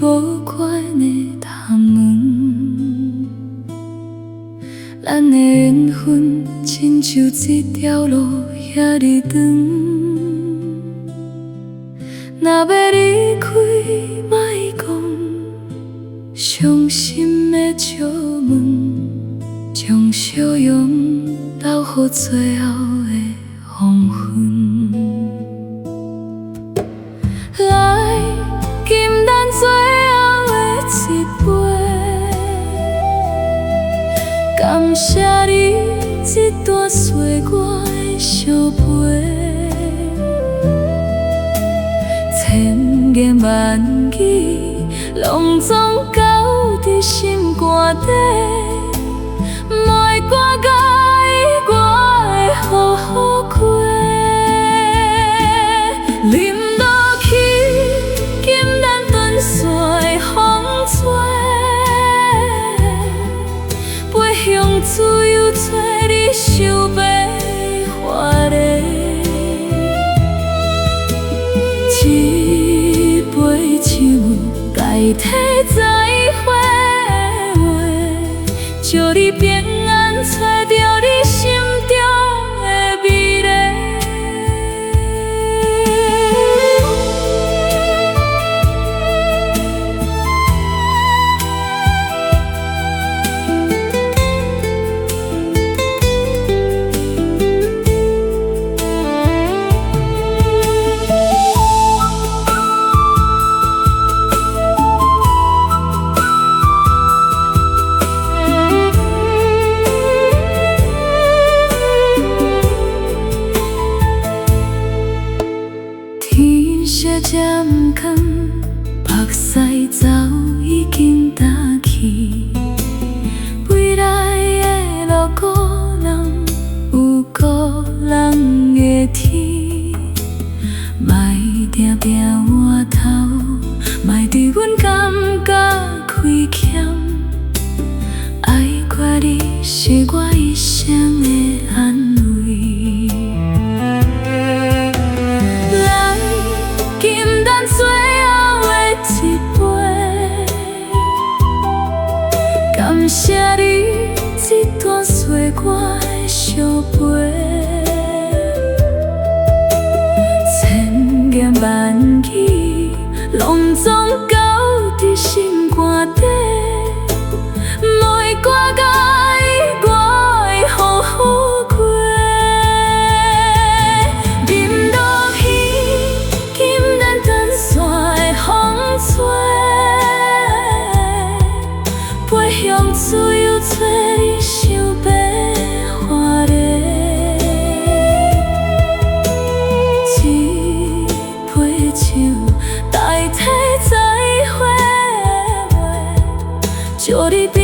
无关的大门，咱的缘分亲像一条路遐尼长，若要离开，莫讲伤心的笑问，将笑容留予最后的黄昏。来，今咱最后的一杯，感谢你这段岁月的相陪，千言万语拢总交伫心肝底，每挂甲伊我会好好过。啉落去，今咱断线的风吹，背向自由找你想要花的，一杯酒代替再会话，祝你平安找到你心中的美丽。天色渐暗，目屎早已经干去。未来的路，个人有个人的天。莫定定换头，莫对阮感觉亏欠。爱怪你是我一生的安慰。最后的一杯，感谢你这段岁月的相陪，千言万语拢总交伫心肝底，每挂甲伊我会好好过。背向自由找你想要花的，一杯酒代替再会话，祝你。